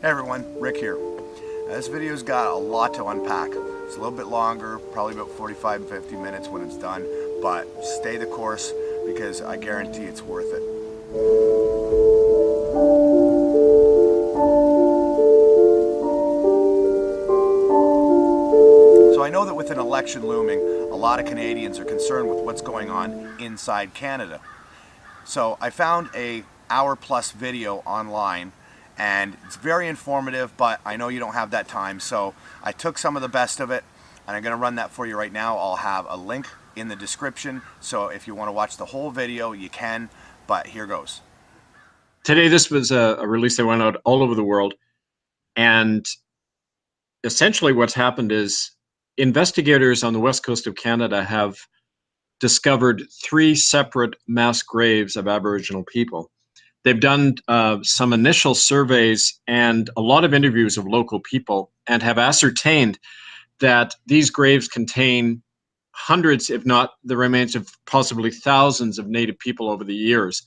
Hey everyone, Rick here. This video's got a lot to unpack. It's a little bit longer, probably about 45 50 minutes when it's done, but stay the course because I guarantee it's worth it. So I know that with an election looming, a lot of Canadians are concerned with what's going on inside Canada. So I found a hour-plus video online, and it's very informative, but I know you don't have that time, so I took some of the best of it, and I'm going to run that for you right now. I'll have a link in the description, so if you want to watch the whole video, you can, but here goes. Today, this was a release that went out all over the world, and essentially what's happened is investigators on the west coast of Canada have discovered 3 separate mass graves of Aboriginal people. They've done some initial surveys and a lot of interviews of local people and have ascertained that these graves contain hundreds, if not the remains of possibly thousands of Native people over the years.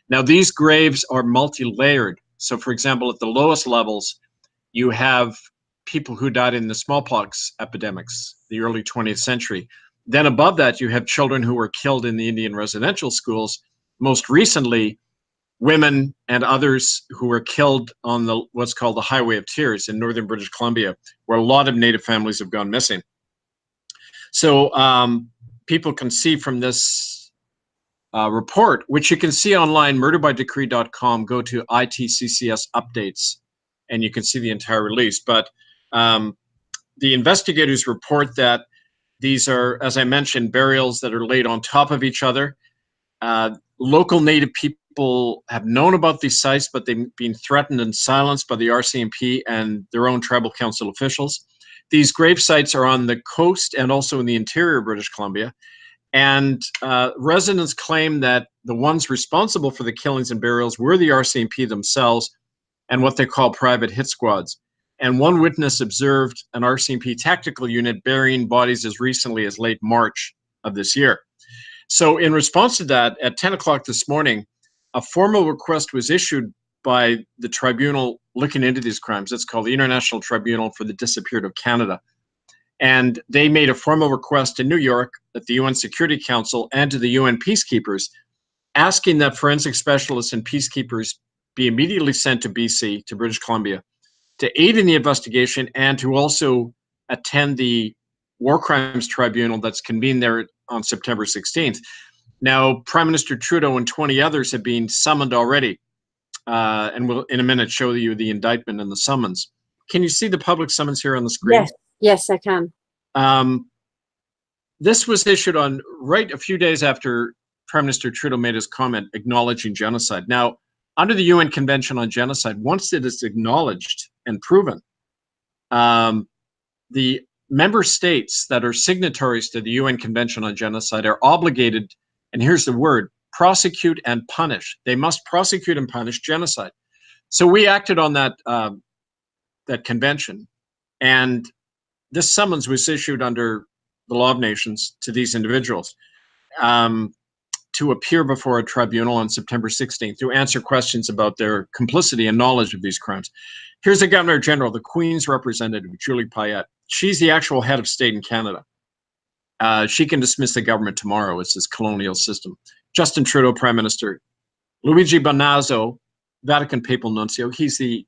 Now, these graves are multi-layered. So, for example, at the lowest levels, you have people who died in the smallpox epidemics, the early 20th century. Then above that, you have children who were killed in the Indian residential schools. Most recently, women and others who were killed on the what's called the Highway of Tears in northern British Columbia, where a lot of Native families have gone missing. So people can see from this report, which you can see online, murderbydecree.com, go to ITCCS updates, and you can see the entire release. But the investigators report that these are, as I mentioned, burials that are laid on top of each other. Local Native people have known about these sites, but they've been threatened and silenced by the RCMP and their own tribal council officials. These grave sites are on the coast and also in the interior of British Columbia. And residents claim that the ones responsible for the killings and burials were the RCMP themselves and what they call private hit squads. And one witness observed an RCMP tactical unit burying bodies as recently as late March of this year. So in response to that, at 10 o'clock this morning, a formal request was issued by the tribunal looking into these crimes. It's called the International Tribunal for the Disappeared of Canada. And they made a formal request in New York at the UN Security Council and to the UN peacekeepers, asking that forensic specialists and peacekeepers be immediately sent to BC, to British Columbia, to aid in the investigation and to also attend the War Crimes Tribunal that's convened there on September 16th. Now, Prime Minister Trudeau and 20 others have been summoned already, and we'll in a minute show you the indictment and the summons. Can you see the public summons here on the screen? Yes, I can. This was issued on right a few days after Prime Minister Trudeau made his comment acknowledging genocide. Now, under the UN Convention on Genocide, once it is acknowledged and proven, the member states that are signatories to the UN Convention on Genocide are obligated, and here's the word, prosecute and punish. They must prosecute and punish genocide. So we acted on that convention, and this summons was issued under the Law of Nations to these individuals to appear before a tribunal on September 16th to answer questions about their complicity and knowledge of these crimes. Here's the Governor General, the Queen's representative, Julie Payette. She's the actual head of state in Canada. She can dismiss the government tomorrow. It's this colonial system. Justin Trudeau, Prime Minister. Luigi Bonazzo, Vatican Papal Nuncio. He's the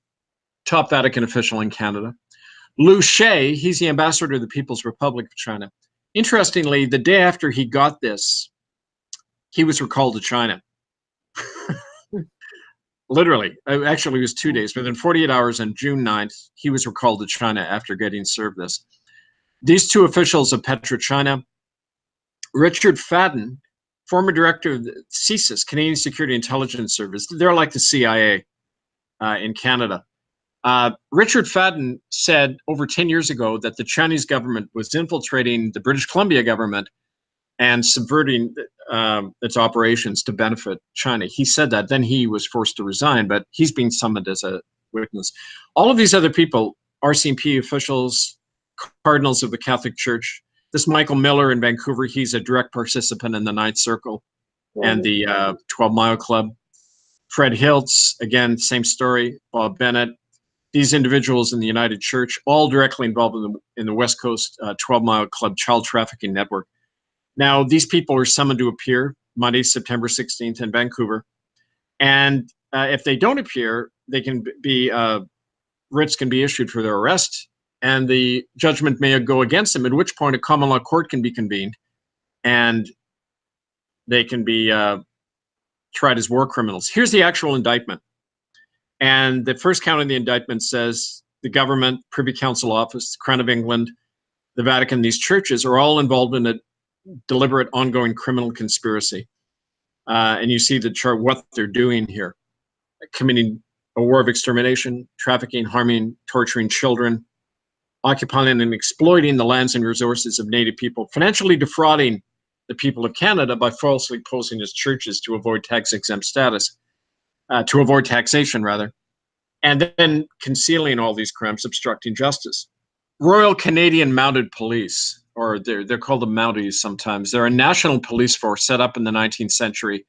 top Vatican official in Canada. Liu She, he's the ambassador to the People's Republic of China. Interestingly, the day after he got this, he was recalled to China. Literally, actually it was 2 days, within 48 hours on June 9th, he was recalled to China after getting served this. These 2 officials of PetroChina, Richard Fadden, former director of the CSIS, Canadian Security Intelligence Service, they're like the CIA in Canada. Richard Fadden said over 10 years ago that the Chinese government was infiltrating the British Columbia government and subverting its operations to benefit China. He said that. Then he was forced to resign, but he's being summoned as a witness. All of these other people, RCMP officials, cardinals of the Catholic Church, this Michael Miller in Vancouver, he's a direct participant in the Ninth Circle and the 12 Mile Club. Fred Hiltz, again, same story. Bob Bennett, these individuals in the United Church, all directly involved in the West Coast 12-Mile Club child trafficking network. Now, these people are summoned to appear Monday, September 16th in Vancouver. And if they don't appear, they can be writs can be issued for their arrest, and the judgment may go against them, at which point a common law court can be convened, and they can be tried as war criminals. Here's the actual indictment. And the first count in the indictment says the government, Privy Council Office, the Crown of England, the Vatican, these churches are all involved in a deliberate, ongoing criminal conspiracy. And you see the chart, what they're doing here: committing a war of extermination, trafficking, harming, torturing children, occupying and exploiting the lands and resources of Native people, financially defrauding the people of Canada by falsely posing as churches to avoid tax-exempt status, to avoid taxation, rather, and then concealing all these crimes, obstructing justice. Royal Canadian Mounted Police, or they're called the Mounties sometimes. They're a national police force set up in the 19th century.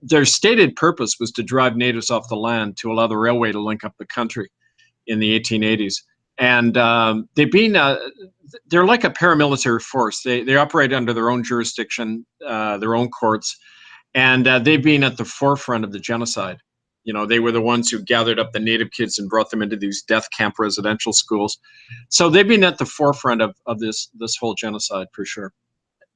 Their stated purpose was to drive natives off the land to allow the railway to link up the country in the 1880s. And they're like a paramilitary force. They operate under their own jurisdiction, their own courts, and they've been at the forefront of the genocide. You know, they were the ones who gathered up the Native kids and brought them into these death camp residential schools. So they've been at the forefront of this whole genocide for sure.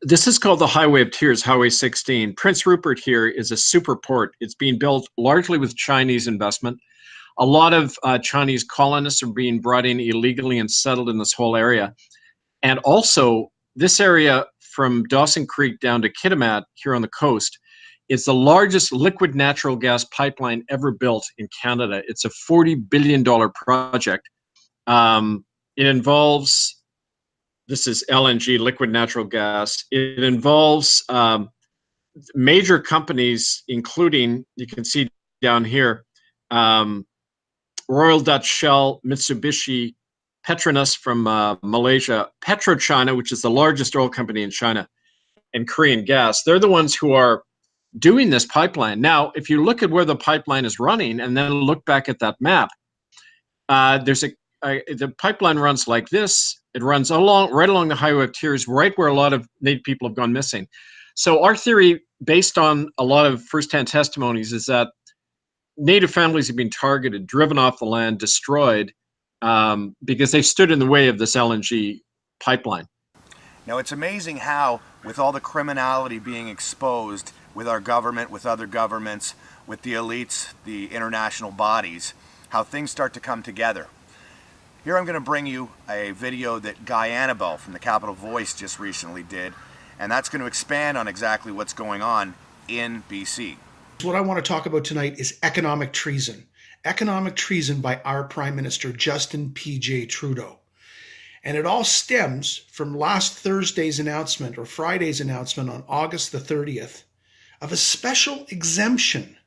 This is called the Highway of Tears, Highway 16. Prince Rupert here is a super port. It's being built largely with Chinese investment. A lot of Chinese colonists are being brought in illegally and settled in this whole area. And also, this area from Dawson Creek down to Kitimat here on the coast is the largest liquid natural gas pipeline ever built in Canada. It's a $40 billion project. It involves, this is LNG, liquid natural gas. It involves major companies, including, you can see down here, Royal Dutch Shell, Mitsubishi, Petronas from Malaysia, PetroChina, which is the largest oil company in China, and Korean Gas. They're the ones who are doing this pipeline. Now, if you look at where the pipeline is running and then look back at that map, the pipeline runs like this. It runs right along the Highway of Tears, right where a lot of Native people have gone missing. So our theory, based on a lot of firsthand testimonies, is that Native families have been targeted, driven off the land, destroyed, because they stood in the way of this LNG pipeline. Now, it's amazing how, with all the criminality being exposed with our government, with other governments, with the elites, the international bodies, how things start to come together. Here I'm going to bring you a video that Guy Annabelle from the Capital Voice just recently did, and that's going to expand on exactly what's going on in BC. What I want to talk about tonight is economic treason. Economic treason by our Prime Minister, Justin P.J. Trudeau. And it all stems from last Thursday's announcement, or Friday's announcement on August the 30th, of a special exemption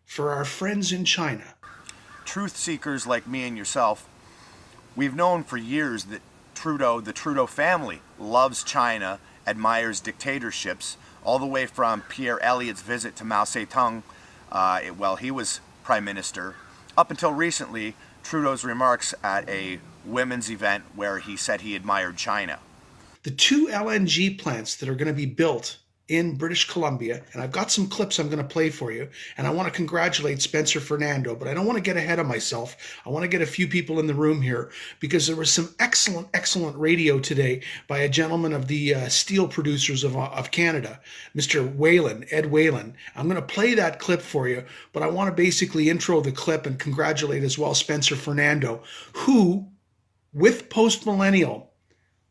for our friends in China. Truth seekers like me and yourself, we've known for years that the Trudeau family loves China, admires dictatorships, all the way from Pierre Elliott's visit to Mao Zedong while he was Prime Minister, up until recently, Trudeau's remarks at a women's event where he said he admired China. The two LNG plants that are going to be built in British Columbia, and I've got some clips I'm going to play for you, and I want to congratulate Spencer Fernando, but I don't want to get ahead of myself. I want to get a few people in the room here, because there was some excellent radio today by a gentleman of the steel producers of Canada, Mr. Whalen, Ed Whalen. I'm going to play that clip for you, but I want to basically intro the clip and congratulate as well Spencer Fernando, who, with Postmillennial,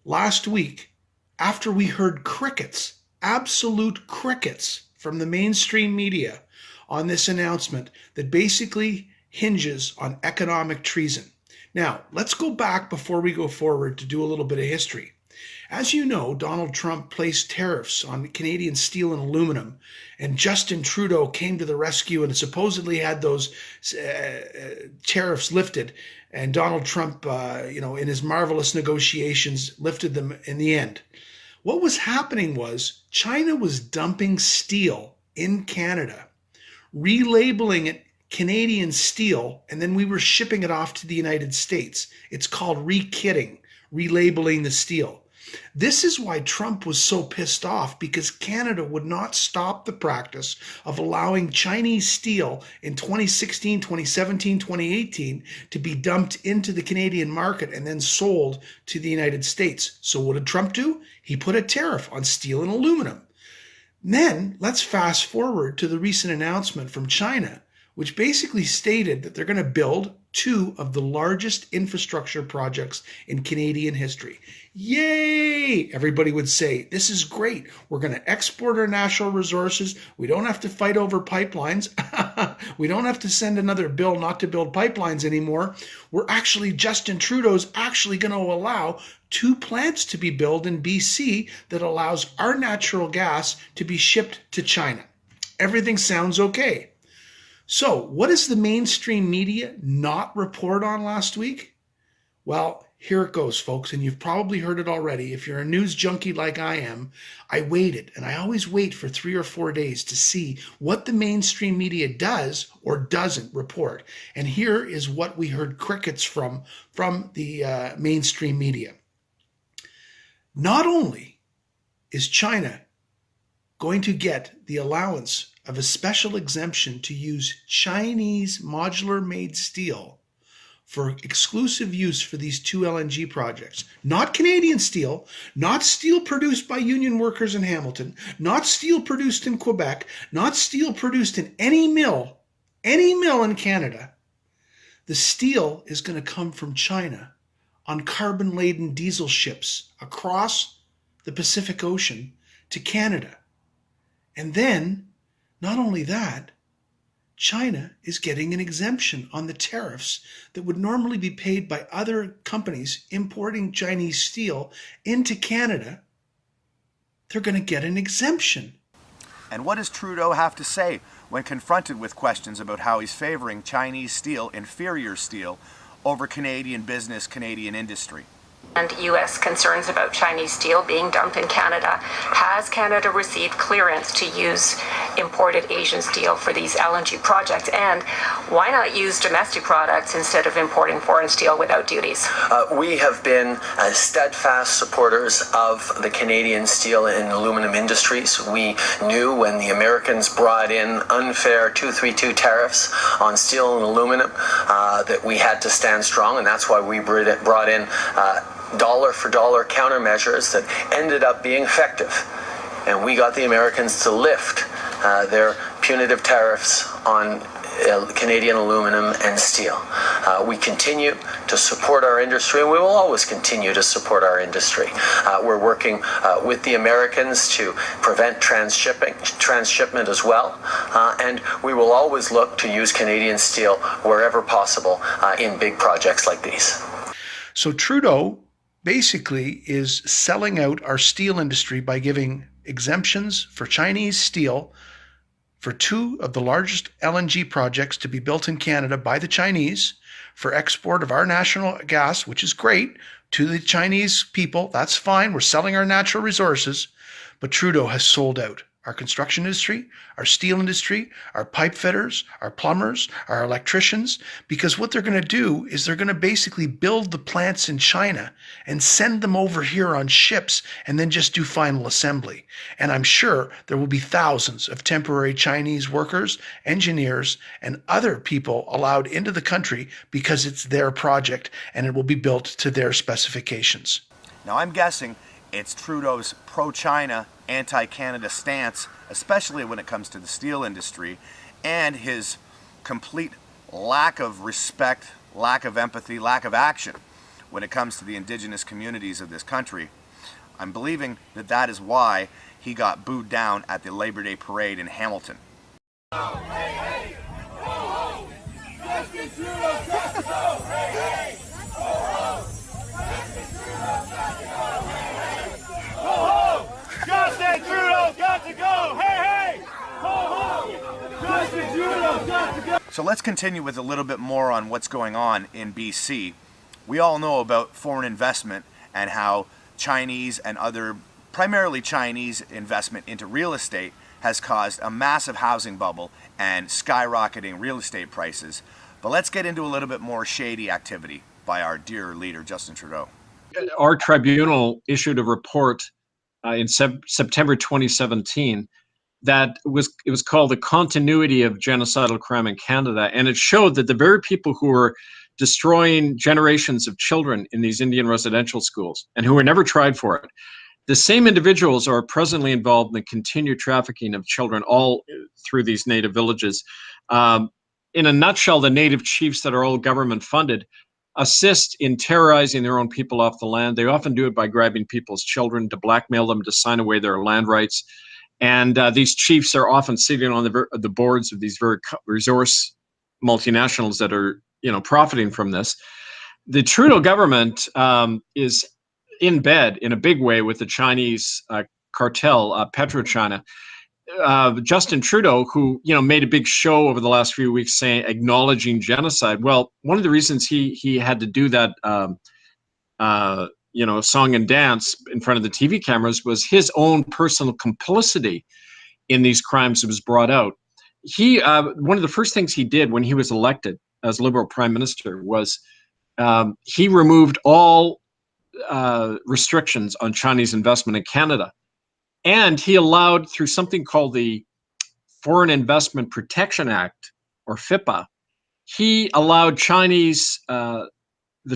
last week, after we heard crickets, absolute crickets from the mainstream media on this announcement that basically hinges on economic treason. Now, let's go back before we go forward to do a little bit of history. As you know, Donald Trump placed tariffs on Canadian steel and aluminum, and Justin Trudeau came to the rescue and supposedly had those tariffs lifted, and Donald Trump, in his marvelous negotiations, lifted them in the end. What was happening was China was dumping steel in Canada, relabeling it Canadian steel, and then we were shipping it off to the United States. It's called re-kitting, relabeling the steel. This is why Trump was so pissed off, because Canada would not stop the practice of allowing Chinese steel in 2016, 2017, 2018 to be dumped into the Canadian market and then sold to the United States. So what did Trump do? He put a tariff on steel and aluminum. Then let's fast forward to the recent announcement from China, which basically stated that they're going to build two of the largest infrastructure projects in Canadian history. Yay! Everybody would say, this is great. We're going to export our natural resources. We don't have to fight over pipelines. We don't have to send another bill not to build pipelines anymore. Justin Trudeau's actually going to allow two plants to be built in BC that allows our natural gas to be shipped to China. Everything sounds okay. So, what does the mainstream media not report on last week? Well, here it goes, folks, and you've probably heard it already. If you're a news junkie like I am, I waited, and I always wait for 3 or 4 days to see what the mainstream media does or doesn't report. And here is what we heard crickets from the mainstream media. Not only is China going to get the allowance of a special exemption to use Chinese modular-made steel for exclusive use for these two LNG projects. Not Canadian steel, not steel produced by union workers in Hamilton, not steel produced in Quebec, not steel produced in any mill in Canada. The steel is going to come from China on carbon-laden diesel ships across the Pacific Ocean to Canada. And then, not only that, China is getting an exemption on the tariffs that would normally be paid by other companies importing Chinese steel into Canada. They're going to get an exemption. And what does Trudeau have to say when confronted with questions about how he's favoring Chinese steel, inferior steel, over Canadian business, Canadian industry? And U.S. concerns about Chinese steel being dumped in Canada. Has Canada received clearance to use imported Asian steel for these LNG projects? And why not use domestic products instead of importing foreign steel without duties? We have been steadfast supporters of the Canadian steel and aluminum industries. We knew when the Americans brought in unfair 232 tariffs on steel and aluminum that we had to stand strong, and that's why we brought in dollar-for-dollar countermeasures that ended up being effective. And we got the Americans to lift their punitive tariffs on Canadian aluminum and steel. We continue to support our industry, and we will always continue to support our industry. We're working with the Americans to prevent transshipment as well, and we will always look to use Canadian steel wherever possible in big projects like these. So Trudeau basically is selling out our steel industry by giving exemptions for Chinese steel for two of the largest LNG projects to be built in Canada by the Chinese for export of our national gas, which is great, to the Chinese people. That's fine. We're selling our natural resources. But Trudeau has sold out our construction industry, our steel industry, our pipe fitters, our plumbers, our electricians, because what they're going to do is they're going to basically build the plants in China and send them over here on ships and then just do final assembly. And I'm sure there will be thousands of temporary Chinese workers, engineers, and other people allowed into the country because it's their project and it will be built to their specifications. Now I'm guessing it's Trudeau's pro-China, anti-Canada stance, especially when it comes to the steel industry, and his complete lack of respect, lack of empathy, lack of action when it comes to the indigenous communities of this country. I'm believing that that is why he got booed down at the Labor Day parade in Hamilton. Oh, hey, hey. Ho, ho. Justin Trudeau, got to go. Hey, hey. Ho, ho. Justin Trudeau, got to go. Hey, hey. Ho, ho. Justin Trudeau, got to go. Hey, hey. Ho, ho. Justin Trudeau, got to go. So let's continue with a little bit more on what's going on in BC. We all know about foreign investment and how Chinese and other, primarily Chinese investment into real estate has caused a massive housing bubble and skyrocketing real estate prices. But let's get into a little bit more shady activity by our dear leader, Justin Trudeau. Our tribunal issued a report in September 2017 that it was called The Continuity of Genocidal Crime in Canada, and it showed that the very people who were destroying generations of children in these Indian residential schools and who were never tried for it, the same individuals are presently involved in the continued trafficking of children all through these native villages. In a nutshell, the native chiefs that are all government funded assist in terrorizing their own people off the land. They often do it by grabbing people's children to blackmail them to sign away their land rights. And these chiefs are often sitting on the boards of these very resource multinationals that are, profiting from this. The Trudeau government is in bed in a big way with the Chinese cartel, PetroChina. Justin Trudeau, who made a big show over the last few weeks saying acknowledging genocide. Well, one of the reasons he had to do that song and dance in front of the TV cameras was his own personal complicity in these crimes that was brought out. He one of the first things he did when he was elected as Liberal Prime Minister was he removed all restrictions on Chinese investment in Canada. And he allowed, through something called the Foreign Investment Protection Act, or FIPA, he allowed the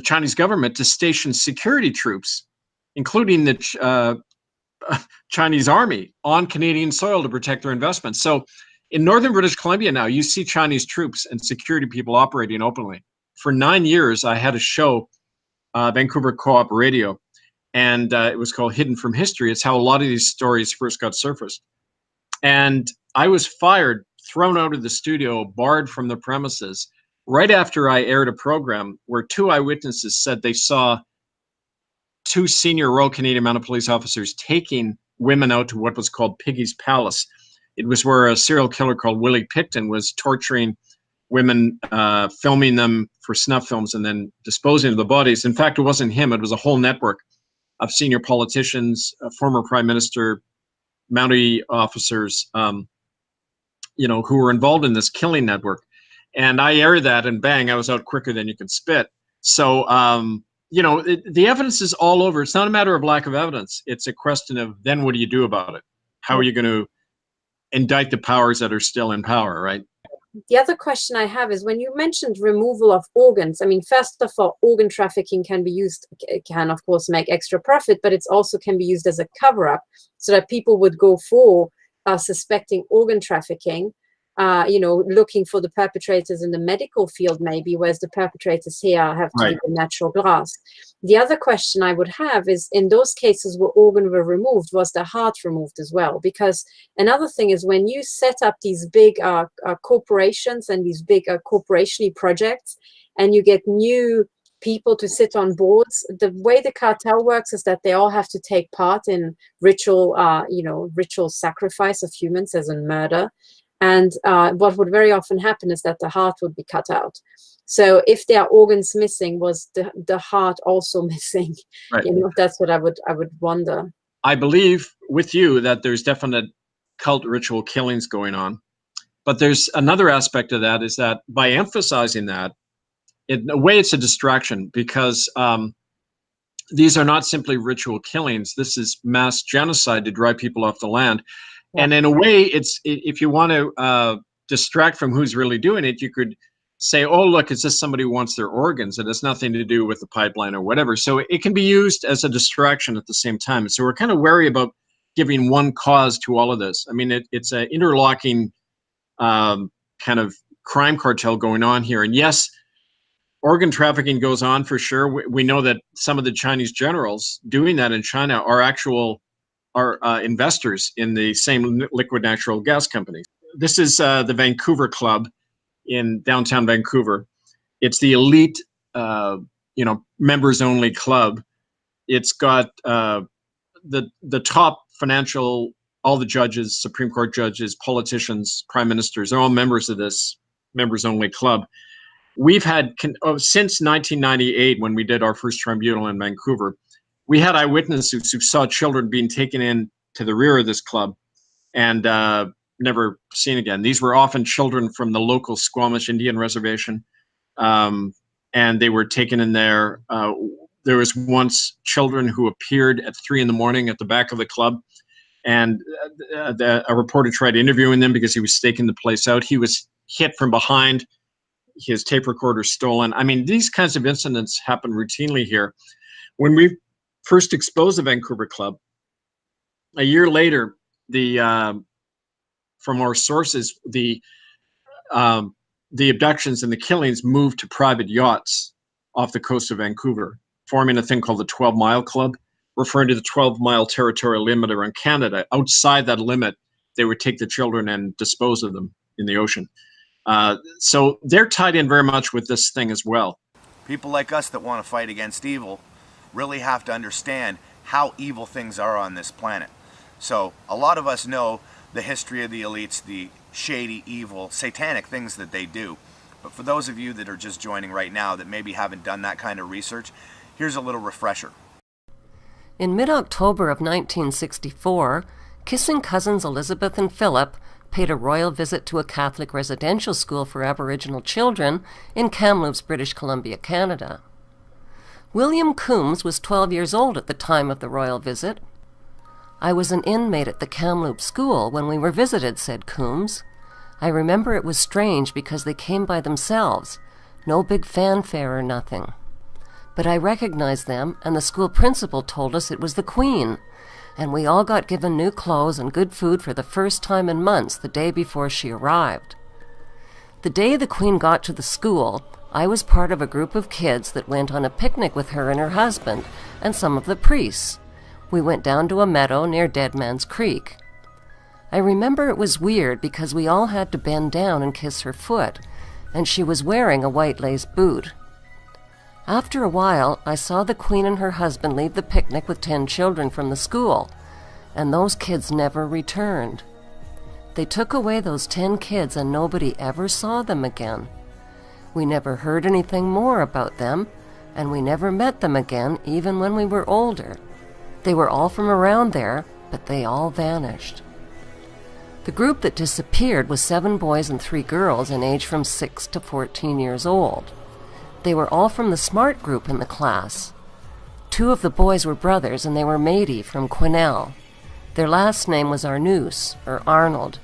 Chinese government to station security troops, including the Chinese army, on Canadian soil to protect their investments. So in northern British Columbia now, you see Chinese troops and security people operating openly. For 9 years, I had a show, Vancouver Co-op Radio, and it was called Hidden from History. It's how a lot of these stories first got surfaced. And I was fired, thrown out of the studio, barred from the premises, right after I aired a program where 2 eyewitnesses said they saw 2 senior Royal Canadian Mounted Police officers taking women out to what was called Piggy's Palace. It was where a serial killer called Willie Picton was torturing women, filming them for snuff films, and then disposing of the bodies. In fact, it wasn't him. It was a whole network of senior politicians, former prime minister, Mountie officers, who were involved in this killing network. And I aired that, and bang, I was out quicker than you could spit. So, the evidence is all over. It's not a matter of lack of evidence. It's a question of then what do you do about it? How are you going to indict the powers that are still in power, right? The other question I have is when you mentioned removal of organs, I mean, first of all, organ trafficking can be used, can of course make extra profit, but it also can be used as a cover-up so that people would go for suspecting organ trafficking, looking for the perpetrators in the medical field maybe, whereas the perpetrators here have to do the natural glass. The other question I would have is, in those cases where organs were removed, was the heart removed as well? Because another thing is when you set up these big corporations and these big corporation-y projects, and you get new people to sit on boards, the way the cartel works is that they all have to take part in ritual sacrifice of humans, as in murder. And what would very often happen is that the heart would be cut out. So if there are organs missing, was the heart also missing? Right. That's what I would wonder. I believe with you that there's definite cult ritual killings going on. But there's another aspect of that, is that by emphasizing that, in a way it's a distraction, because these are not simply ritual killings. This is mass genocide to drive people off the land. And in a way, it's, if you want to distract from who's really doing it, you could say, oh, look, it's just somebody who wants their organs. It has nothing to do with the pipeline or whatever. So it can be used as a distraction at the same time. So we're kind of wary about giving one cause to all of this. I mean, it's an interlocking kind of crime cartel going on here. And yes, organ trafficking goes on for sure. We know that some of the Chinese generals doing that in China are investors in the same liquid natural gas companies. This is the Vancouver Club in downtown Vancouver. It's the elite, members only club. It's got the top financial, all the judges, Supreme Court judges, politicians, prime ministers, they're all members of this members only club. We've had, since 1998, when we did our first tribunal in Vancouver, we had eyewitnesses who saw children being taken in to the rear of this club and never seen again. These were often children from the local Squamish Indian reservation, and they were taken in there. There was once children who appeared at 3 a.m. at the back of the club, and a reporter tried interviewing them because he was staking the place out. He was hit from behind, his tape recorder stolen. I mean, these kinds of incidents happen routinely here. When we first exposed the Vancouver Club, a year later, from our sources, the abductions and the killings moved to private yachts off the coast of Vancouver, forming a thing called the 12-Mile Club, referring to the 12-mile territorial limit around Canada. Outside that limit, they would take the children and dispose of them in the ocean. So they're tied in very much with this thing as well. People like us that want to fight against evil really have to understand how evil things are on this planet. So a lot of us know the history of the elites, the shady, evil, satanic things that they do. But for those of you that are just joining right now that maybe haven't done that kind of research, here's a little refresher. In mid-October of 1964, kissing cousins Elizabeth and Philip paid a royal visit to a Catholic residential school for Aboriginal children in Kamloops, British Columbia, Canada. William Coombs was 12 years old at the time of the royal visit. "I was an inmate at the Kamloops school when we were visited," said Coombs. "I remember it was strange because they came by themselves, no big fanfare or nothing. But I recognized them, and the school principal told us it was the Queen, and we all got given new clothes and good food for the first time in months the day before she arrived. The day the Queen got to the school, I was part of a group of kids that went on a picnic with her and her husband and some of the priests. We went down to a meadow near Dead Man's Creek. I remember it was weird because we all had to bend down and kiss her foot, and she was wearing a white lace boot. After a while, I saw the Queen and her husband leave the picnic with 10 children from the school, and those kids never returned. They took away those 10 kids and nobody ever saw them again. We never heard anything more about them, and we never met them again even when we were older. They were all from around there, but they all vanished." The group that disappeared was 7 boys and 3 girls in age from 6 to 14 years old. They were all from the smart group in the class. 2 of the boys were brothers, and they were Métis from Quesnel. Their last name was Arnoux, or Arnold.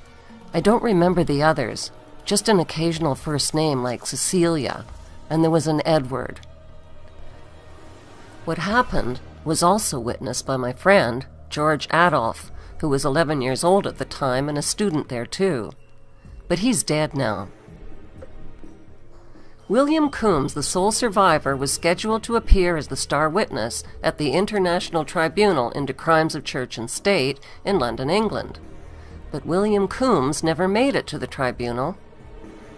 I don't remember the others, just an occasional first name like Cecilia, and there was an Edward. What happened was also witnessed by my friend, George Adolph, who was 11 years old at the time and a student there too. But he's dead now. William Coombs, the sole survivor, was scheduled to appear as the star witness at the International Tribunal into Crimes of Church and State in London, England. But William Coombs never made it to the tribunal.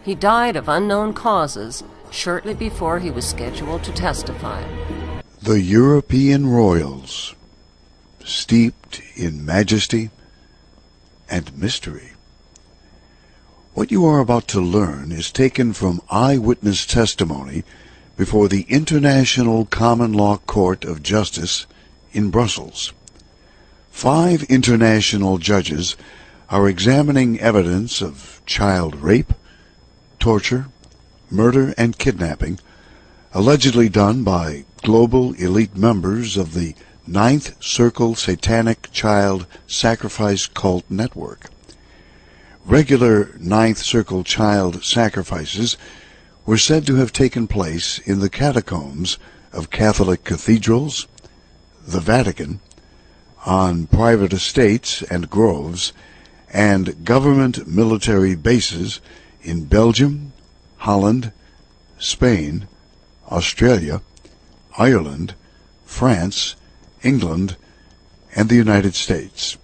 He died of unknown causes shortly before he was scheduled to testify. The European royals, steeped in majesty and mystery. What you are about to learn is taken from eyewitness testimony before the International Common Law Court of Justice in Brussels. 5 international judges are examining evidence of child rape, torture, murder, and kidnapping allegedly done by global elite members of the Ninth Circle Satanic Child Sacrifice Cult Network. Regular Ninth Circle child sacrifices were said to have taken place in the catacombs of Catholic cathedrals, the Vatican, on private estates and groves, and government military bases in Belgium, Holland, Spain, Australia, Ireland, France, England, and the United States.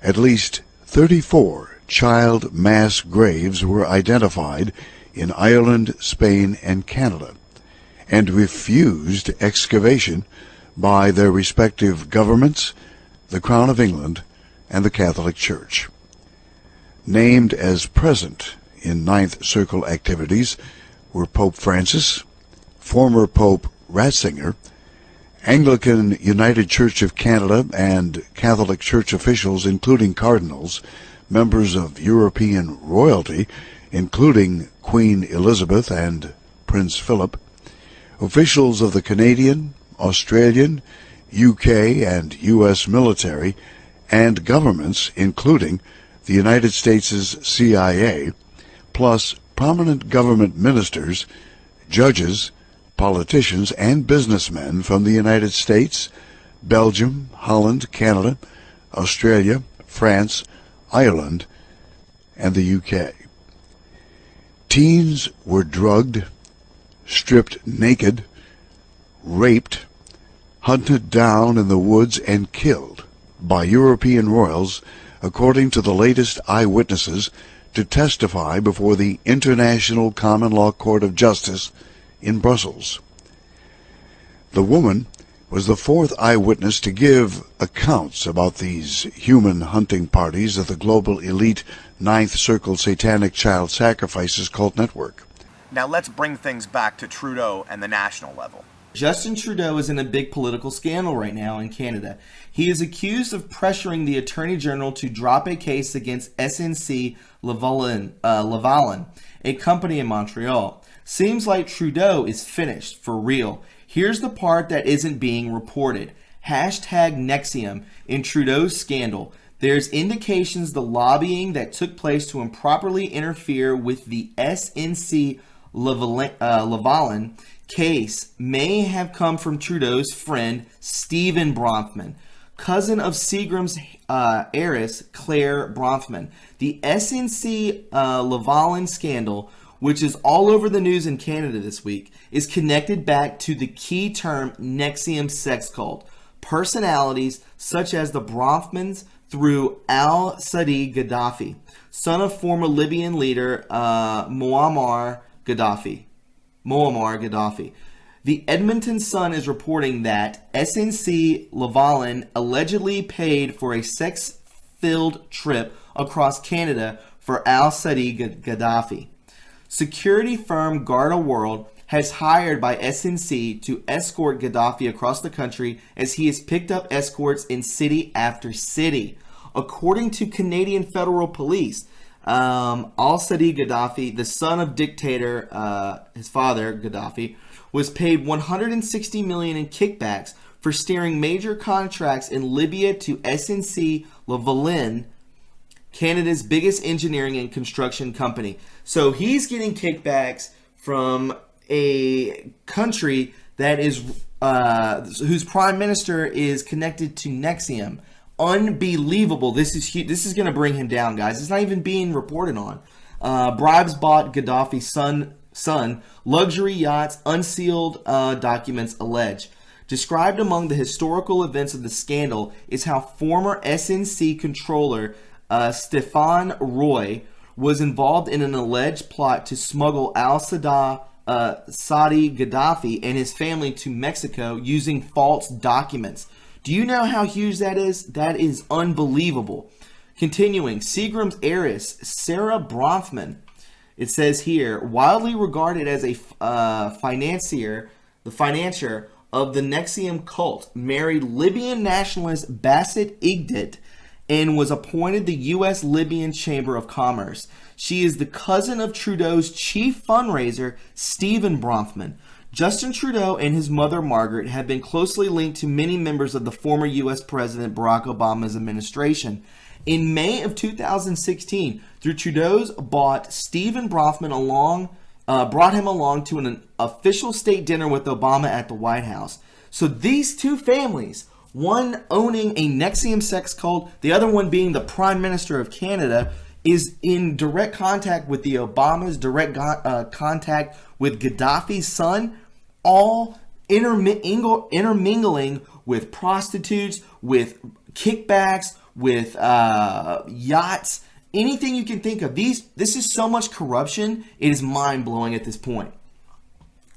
At least 34 child mass graves were identified in Ireland, Spain, and Canada, and refused excavation by their respective governments, the Crown of England, and the Catholic Church. Named as present in Ninth Circle activities were Pope Francis, former Pope Ratzinger, Anglican United Church of Canada, and Catholic Church officials, including cardinals, members of European royalty, including Queen Elizabeth and Prince Philip, officials of the Canadian, Australian, UK, and US military, and governments, including the United States' CIA, plus prominent government ministers, judges, politicians, and businessmen from the United States, Belgium, Holland, Canada, Australia, France, Ireland, and the UK. Teens were drugged, stripped naked, raped, hunted down in the woods, and killed by European royals, according to the latest eyewitnesses, to testify before the International Common Law Court of Justice in Brussels. The woman was the fourth eyewitness to give accounts about these human hunting parties of the global elite Ninth Circle Satanic Child Sacrifices cult network. Now let's bring things back to Trudeau and the national level. Justin Trudeau is in a big political scandal right now in Canada. He is accused of pressuring the Attorney General to drop a case against SNC Lavalin, a company in Montreal. Seems like Trudeau is finished, for real. Here's the part that isn't being reported. Hashtag NXIVM in Trudeau's scandal. There's indications the lobbying that took place to improperly interfere with the SNC Lavalin case may have come from Trudeau's friend Stephen Bronfman, cousin of Seagram's heiress Claire Bronfman. The SNC Lavalin scandal, which is all over the news in Canada this week, is connected back to the key term NXIVM sex cult. Personalities such as the Bronfmans through al-Sadi Gaddafi, son of former Libyan leader Muammar Gaddafi. The Edmonton Sun is reporting that SNC Lavalin allegedly paid for a sex-filled trip across Canada for al-Sadi Gaddafi. Security firm Garda World has hired by SNC to escort Gaddafi across the country as he has picked up escorts in city after city. According to Canadian Federal Police, al-Sadi Gaddafi, the son of dictator, his father Gaddafi, was paid $160 million in kickbacks for steering major contracts in Libya to SNC Lavalin, Canada's biggest engineering and construction company. So he's getting kickbacks from a country that is whose prime minister is connected to NXIVM. Unbelievable. This is going to bring him down, guys. It's not even being reported on. Bribes bought Gaddafi's son, luxury yachts, unsealed documents allege. Described among the historical events of the scandal is how former SNC controller Stéphane Roy was involved in an alleged plot to smuggle al-Sadi Gaddafi and his family to Mexico using false documents. Do you know how huge that is? That is unbelievable. Continuing, Seagram's heiress, Sarah Bronfman, it says here, widely regarded as a financier of the NXIVM cult, married Libyan nationalist Basit Igdit and was appointed the U.S. Libyan Chamber of Commerce. She is the cousin of Trudeau's chief fundraiser, Stephen Bronfman. Justin Trudeau and his mother Margaret have been closely linked to many members of the former U.S. President Barack Obama's administration. In May of 2016, through Trudeau's brought Stephen Bronfman brought him along to an official state dinner with Obama at the White House. So these two families, one owning a NXIVM sex cult, the other one being the Prime Minister of Canada, is in direct contact with the Obamas, direct contact with Gaddafi's son, all intermingling with prostitutes, with kickbacks, with yachts, anything you can think of. This is so much corruption, it is mind-blowing at this point.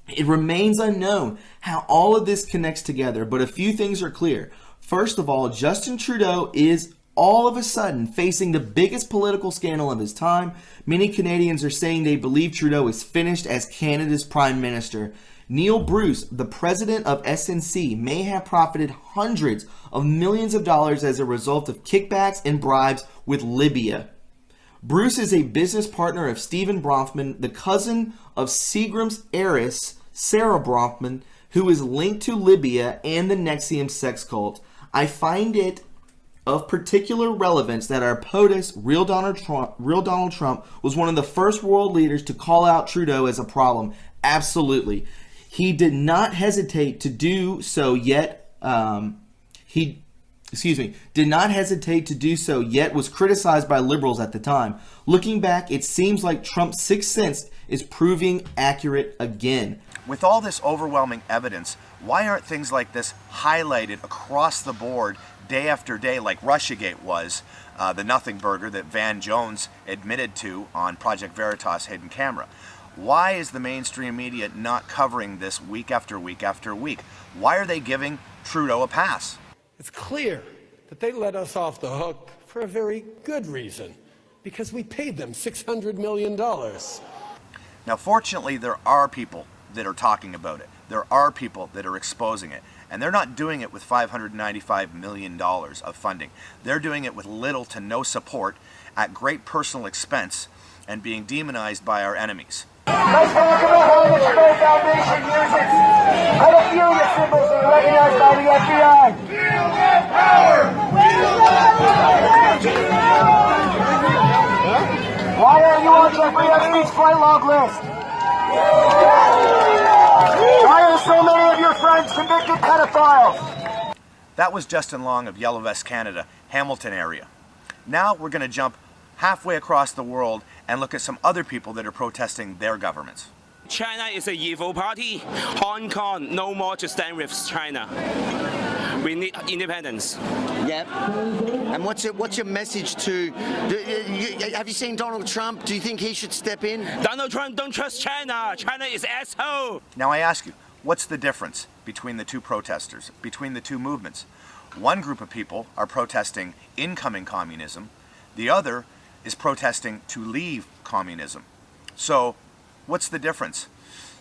It remains unknown how all of this connects together, but a few things are clear. First of all, Justin Trudeau is all of a sudden facing the biggest political scandal of his time. Many Canadians are saying they believe Trudeau is finished as Canada's Prime Minister. Neil Bruce, the president of SNC, may have profited hundreds of millions of dollars as a result of kickbacks and bribes with Libya. Bruce is a business partner of Stephen Bronfman, the cousin of Seagram's heiress, Sarah Bronfman, who is linked to Libya and the Nexium sex cult. I find it of particular relevance that our POTUS, real Donald Trump, was one of the first world leaders to call out Trudeau as a problem. Absolutely. He did not hesitate to do so, yet did not hesitate to do so, yet was criticized by liberals at the time. Looking back, it seems like Trump's sixth sense is proving accurate again. With all this overwhelming evidence, why aren't things like this highlighted across the board day after day like Russiagate was, the nothing burger that Van Jones admitted to on Project Veritas Hidden Camera? Why is the mainstream media not covering this week after week after week? Why are they giving Trudeau a pass? It's clear that they let us off the hook for a very good reason, because we paid them $600 million. Now, fortunately, there are people that are talking about it. There are people that are exposing it. And they're not doing it with $595 million of funding. They're doing it with little to no support at great personal expense and being demonized by our enemies. Let's talk about how the Trudeau Foundation uses pedophilia symbols that are recognized by the FBI. Wield that power! Wield that power! Why are you on Jeffrey Epstein's flight log list? Why are so many of your friends convicted pedophiles? That was Justin Long of Yellow Vest Canada, Hamilton area. Now we're going to jump halfway across the world and look at some other people that are protesting their governments. China is an evil party. Hong Kong, no more to stand with China. We need independence. Yep. And what's your message to? Have you seen Donald Trump? Do you think he should step in? Donald Trump don't trust China. China is asshole. Now I ask you, what's the difference between the two protesters, between the two movements? One group of people are protesting incoming communism. The other is protesting to leave communism. So what's the difference?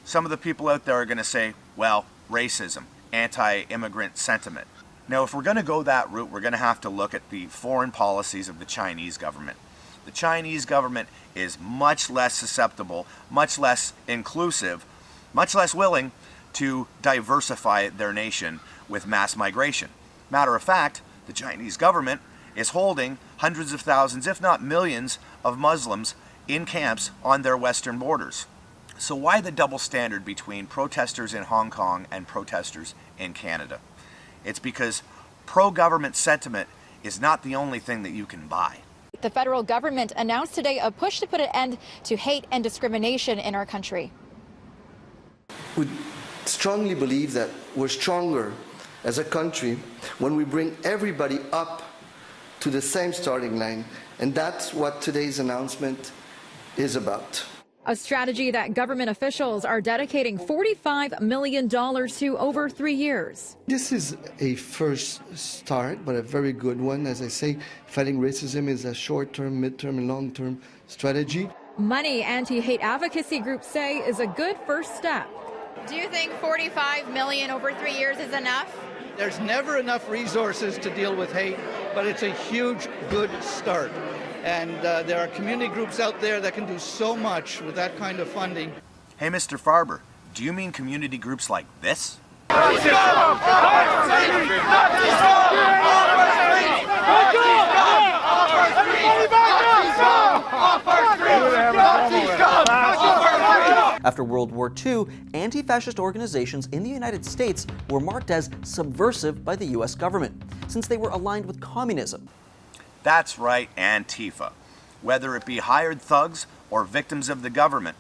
Some of the people out there are going to say, well, racism, anti-immigrant sentiment. Now, if we're going to go that route, we're going to have to look at the foreign policies of the Chinese government. The Chinese government is much less susceptible, much less inclusive, much less willing to diversify their nation with mass migration. Matter of fact, the Chinese government is holding hundreds of thousands, if not millions, of Muslims in camps on their western borders. So why the double standard between protesters in Hong Kong and protesters in Canada? It's because pro-government sentiment is not the only thing that you can buy. The federal government announced today a push to put an end to hate and discrimination in our country. We strongly believe that we're stronger as a country when we bring everybody up to the same starting line, and that's what today's announcement is about. A strategy that government officials are dedicating $45 million to over 3 years. This is a first start, but a very good one. As I say, fighting racism is a short-term, mid-term, and long-term strategy. Money anti-hate advocacy groups say is a good first step. Do you think $45 million over 3 years is enough? There's never enough resources to deal with hate, but it's a huge, good start. And there are community groups out there that can do so much with that kind of funding. Hey, Mr. Farber, do you mean community groups like this? After World War II, anti-fascist organizations in the United States were marked as subversive by the US government, since they were aligned with communism. That's right, Antifa. Whether it be hired thugs or victims of the government.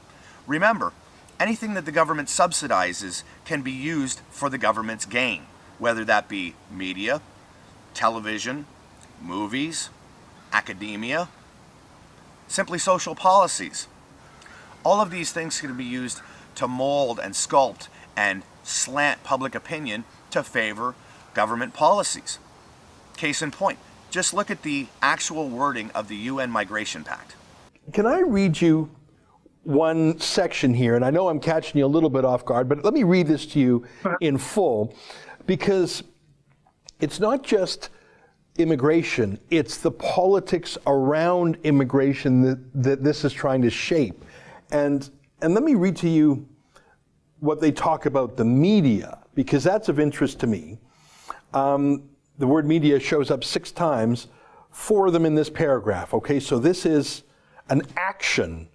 Remember, anything that the government subsidizes can be used for the government's gain, whether that be media, television, movies, academia, simply social policies. All of these things can be used to mold and sculpt and slant public opinion to favor government policies. Case in point, just look at the actual wording of the UN Migration Pact. Can I read you one section here? And I know I'm catching you a little bit off guard, but let me read this to you in full, because it's not just immigration. It's the politics around immigration that this is trying to shape. And let me read to you what they talk about the media, because that's of interest to me. The word media shows up 6 times, 4 of them in this paragraph. Okay, so this is an action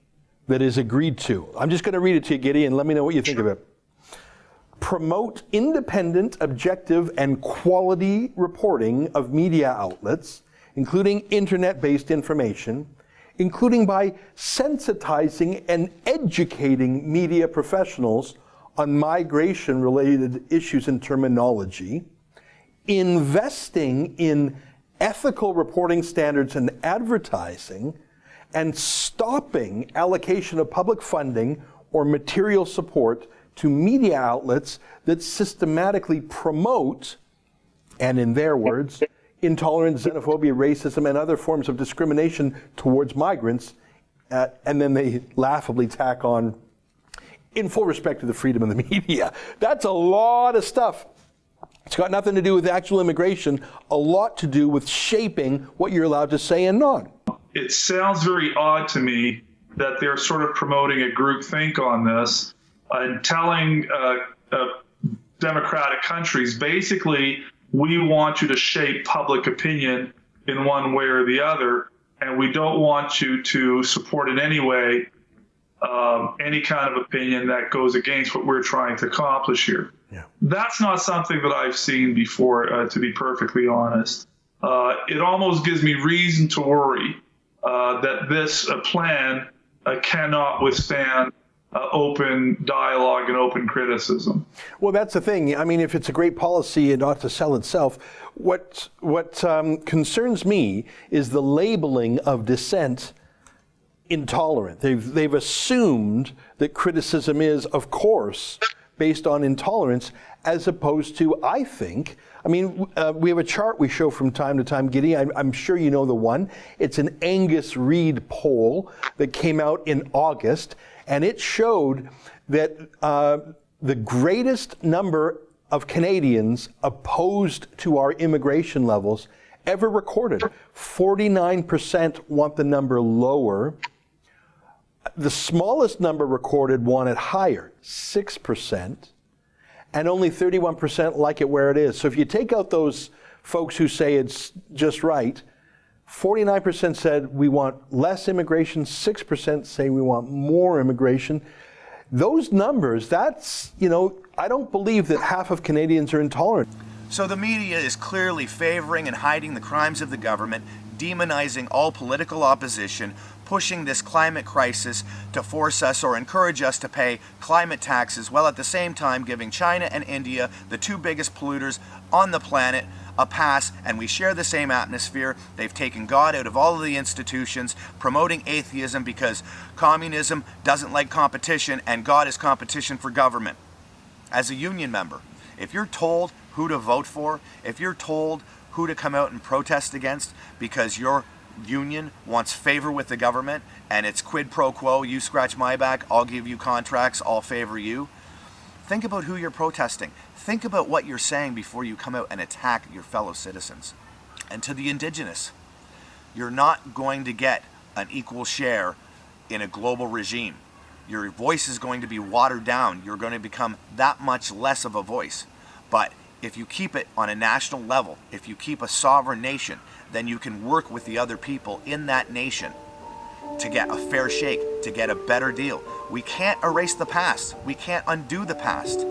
that is agreed to. I'm just going to read it to you, Giddy, and let me know what you think of it. Promote independent, objective, and quality reporting of media outlets, including internet-based information, including by sensitizing and educating media professionals on migration-related issues and terminology, investing in ethical reporting standards and advertising, and stopping allocation of public funding or material support to media outlets that systematically promote, and in their words, intolerance, xenophobia, racism, and other forms of discrimination towards migrants, and then they laughably tack on, in full respect to the freedom of the media. That's a lot of stuff. It's got nothing to do with actual immigration, a lot to do with shaping what you're allowed to say and not. It sounds very odd to me that they're sort of promoting a groupthink on this and telling democratic countries, basically, we want you to shape public opinion in one way or the other, and we don't want you to support in any way any kind of opinion that goes against what we're trying to accomplish here. Yeah. That's not something that I've seen before, to be perfectly honest. It almost gives me reason to worry that this plan cannot withstand open dialogue and open criticism. Well, that's the thing. I mean, if it's a great policy, it ought to sell itself. What concerns me is the labeling of dissent intolerant. They've assumed that criticism is, of course, based on intolerance, as opposed to, I think, I mean, we have a chart we show from time to time, Giddy. I'm sure you know the one. It's an Angus Reid poll that came out in August, and it showed that the greatest number of Canadians opposed to our immigration levels ever recorded. 49% want the number lower. The smallest number recorded want it higher, 6%. And only 31% like it where it is. So if you take out those folks who say it's just right, 49% said we want less immigration, 6% say we want more immigration. Those numbers, that's, you know, I don't believe that half of Canadians are intolerant. So the media is clearly favoring and hiding the crimes of the government, demonizing all political opposition, pushing this climate crisis to force us or encourage us to pay climate taxes, while at the same time giving China and India, the 2 biggest polluters on the planet, a pass, and we share the same atmosphere. They've taken God out of all of the institutions, promoting atheism because communism doesn't like competition and God is competition for government. As a union member, if you're told who to vote for, if you're told who to come out and protest against because your union wants favor with the government and it's quid pro quo, you scratch my back, I'll give you contracts, I'll favor you. Think about who you're protesting. Think about what you're saying before you come out and attack your fellow citizens. And to the Indigenous, you're not going to get an equal share in a global regime. Your voice is going to be watered down. You're going to become that much less of a voice. But if you keep it on a national level, if you keep a sovereign nation, then you can work with the other people in that nation to get a fair shake, to get a better deal. We can't erase the past. We can't undo the past.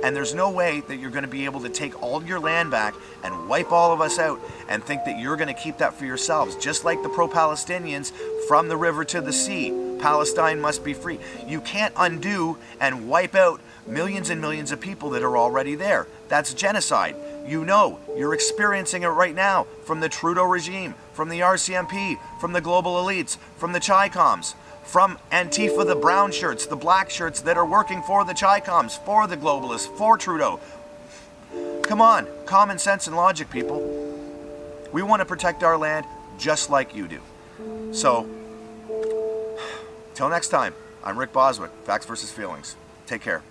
And there's no way that you're going to be able to take all your land back and wipe all of us out and think that you're going to keep that for yourselves. Just like the pro-Palestinians, from the river to the sea, Palestine must be free. You can't undo and wipe out millions and millions of people that are already there. That's genocide. You know, you're experiencing it right now from the Trudeau regime, from the RCMP, from the global elites, from the Chi-Coms, from Antifa, the brown shirts, the black shirts that are working for the Chi-Coms, for the globalists, for Trudeau. Come on, common sense and logic, people. We want to protect our land just like you do. So, till next time, I'm Rick Boswick, Facts versus Feelings. Take care.